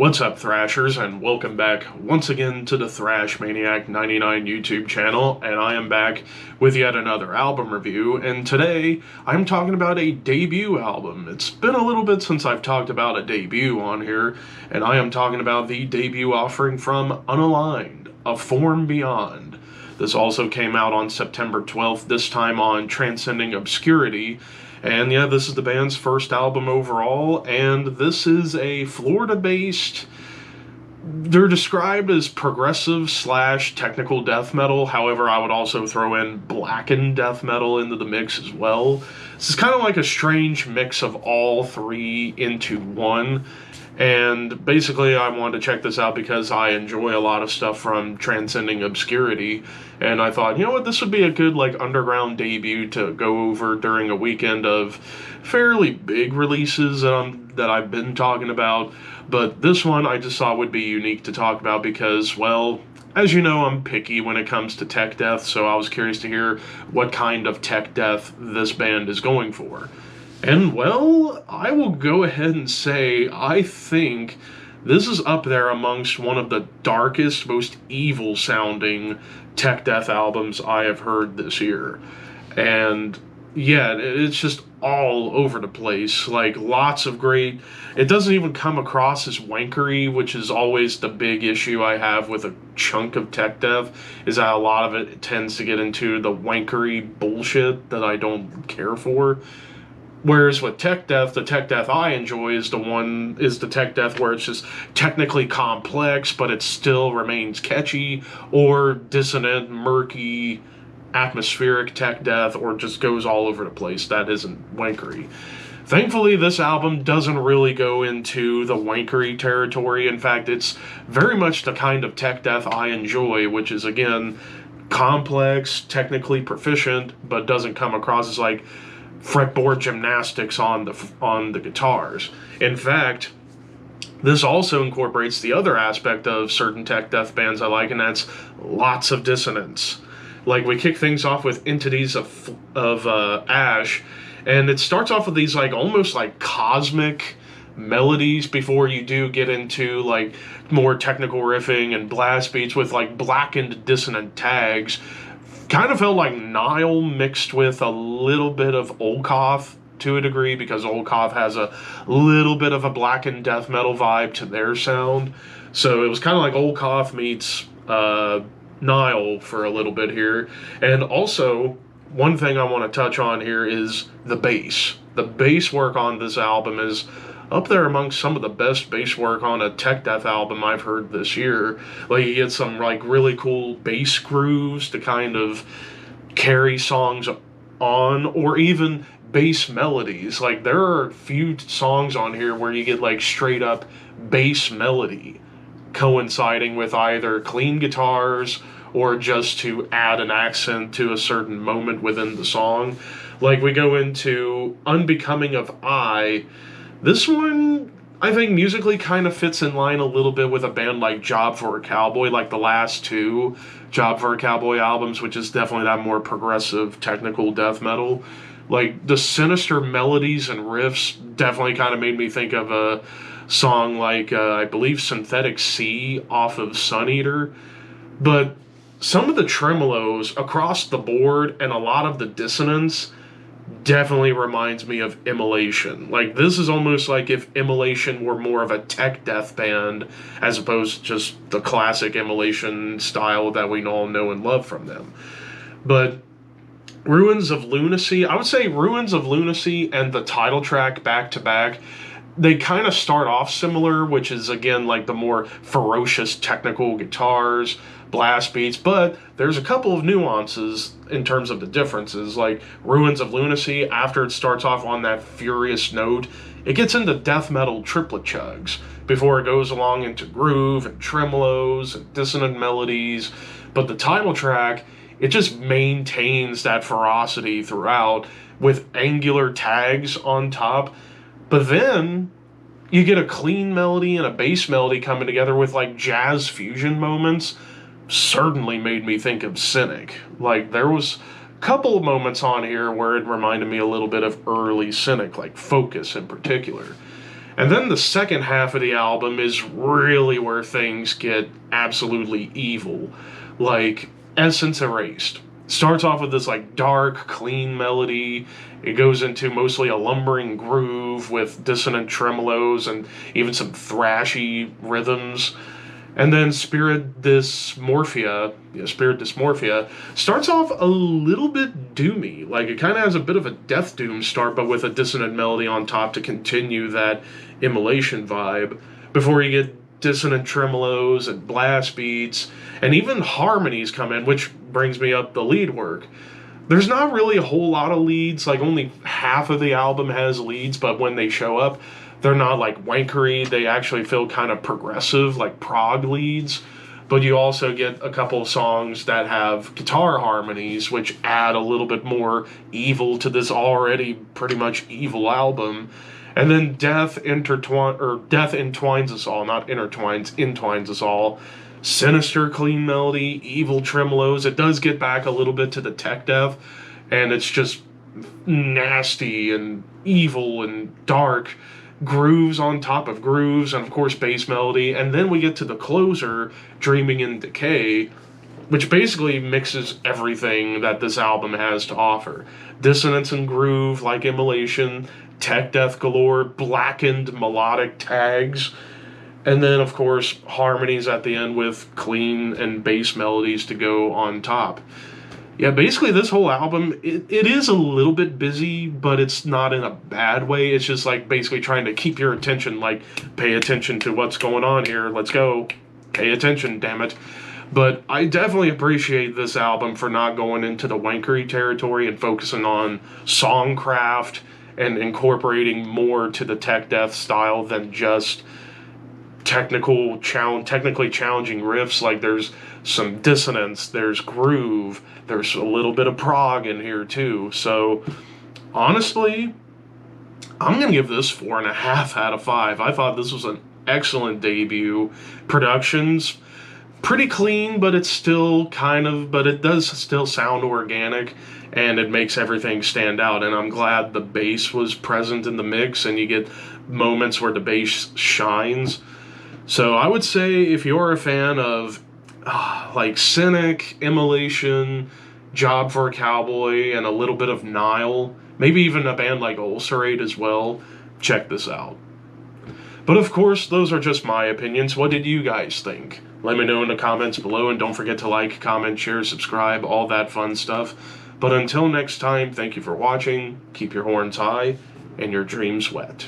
What's up, Thrashers, and welcome back once again to the Thrash Maniac 99 YouTube channel, and I am back with yet another album review, and today I'm talking about a debut album. It's been a little bit since I've talked about a debut on here, and I am talking about the debut offering from Unaligned, A Form Beyond. This also came out on September 12th, this time on Transcending Obscurity. And yeah, this is the band's first album overall, and this is a Florida-based, they're described as progressive / technical death metal. However, I would also throw in blackened death metal into the mix as well. This is kind of like a strange mix of all three into one. And basically, I wanted to check this out because I enjoy a lot of stuff from Transcending Obscurity, and I thought, you know what, this would be a good underground debut to go over during a weekend of fairly big releases that I've been talking about. But this one I just thought would be unique to talk about because, well, as you know, I'm picky when it comes to tech death, so I was curious to hear what kind of tech death this band is going for. And, well, I will go ahead and say I think this is up there amongst one of the darkest, most evil-sounding tech death albums I have heard this year. And, yeah, it's just all over the place. Lots of great... It doesn't even come across as wankery, which is always the big issue I have with a chunk of tech death, is that a lot of it tends to get into the wankery bullshit that I don't care for. Whereas with tech death, the tech death I enjoy is the tech death where it's just technically complex, but it still remains catchy, or dissonant, murky, atmospheric tech death, or just goes all over the place. That isn't wankery. Thankfully, this album doesn't really go into the wankery territory. In fact, it's very much the kind of tech death I enjoy, which is, again, complex, technically proficient, but doesn't come across as fretboard gymnastics on the guitars. In fact, this also incorporates the other aspect of certain tech death bands I like, and that's lots of dissonance. We kick things off with Entities of Ash, and it starts off with these almost cosmic melodies before you do get into more technical riffing and blast beats with blackened dissonant tags. Kind of felt like Nile mixed with a little bit of Olkoff to a degree, because Olkoff has a little bit of a blackened death metal vibe to their sound. So it was kind of like Olkoff meets Nile for a little bit here. And also, one thing I want to touch on here is the bass. The bass work on this album is up there amongst some of the best bass work on a tech death album I've heard this year. You get some really cool bass grooves to kind of carry songs on, or even bass melodies. There are a few songs on here where you get straight up bass melody coinciding with either clean guitars or just to add an accent to a certain moment within the song. We go into Unbecoming of I. This one, I think, musically kind of fits in line a little bit with a band like Job for a Cowboy, the last two Job for a Cowboy albums, which is definitely that more progressive, technical death metal. The sinister melodies and riffs definitely kind of made me think of a song I believe Synthetic Sea off of Sun Eater. But some of the tremolos across the board and a lot of the dissonance definitely reminds me of Immolation. This is almost like if Immolation were more of a tech death band as opposed to just the classic Immolation style that we all know and love from them. But Ruins of Lunacy, I would say Ruins of Lunacy and the title track back to back, they kind of start off similar, which is, again, the more ferocious technical guitars, blast beats, but there's a couple of nuances in terms of the differences. Ruins of Lunacy, after it starts off on that furious note, it gets into death metal triplet chugs before it goes along into groove and tremolos and dissonant melodies. But the title track, it just maintains that ferocity throughout with angular tags on top. But then you get a clean melody and a bass melody coming together with jazz fusion moments. Certainly made me think of Cynic. There was a couple of moments on here where it reminded me a little bit of early Cynic, Focus in particular. And then the second half of the album is really where things get absolutely evil. Like, Essence Erased. Starts off with this like dark, clean melody. It goes into mostly a lumbering groove with dissonant tremolos and even some thrashy rhythms. And then Spirit Dysmorphia starts off a little bit doomy. Like, it kind of has a bit of a death doom start, but with a dissonant melody on top to continue that immolation vibe, before you get dissonant tremolos and blast beats, and even harmonies come in, which brings me up the lead work. There's not really a whole lot of leads, like only half of the album has leads, but when they show up, they're not like wankery, they actually feel kind of progressive, like prog leads. But you also get a couple of songs that have guitar harmonies, which add a little bit more evil to this already pretty much evil album. And then Death entwines us all, not intertwines, entwines us all. Sinister clean melody, evil tremolos. It does get back a little bit to the tech death, and it's just nasty and evil and dark. Grooves on top of grooves, and of course bass melody. And then we get to the closer, Dreaming in Decay, which basically mixes everything that this album has to offer. Dissonance and groove like Immolation, tech death galore, blackened melodic tags, and then of course harmonies at the end with clean and bass melodies to go on top. Yeah, basically this whole album, it is a little bit busy, but it's not in a bad way. It's just like basically trying to keep your attention, like pay attention to what's going on here. Let's go. Pay attention, damn it. But I definitely appreciate this album for not going into the wankery territory and focusing on songcraft and incorporating more to the tech death style than just technically challenging riffs. Like, there's some dissonance, there's groove, there's a little bit of prog in here too. So honestly, I'm gonna give this 4.5 out of 5. I thought this was an excellent debut. Production's pretty clean, but it's still but it does still sound organic, and it makes everything stand out. And I'm glad the bass was present in the mix, and you get moments where the bass shines. So I would say if you're a fan of like Cynic, Immolation, Job for a Cowboy, and a little bit of Nile, maybe even a band like Ulcerate as well, check this out. But of course, those are just my opinions. What did you guys think? Let me know in the comments below, and don't forget to like, comment, share, subscribe, all that fun stuff. But until next time, thank you for watching, keep your horns high, and your dreams wet.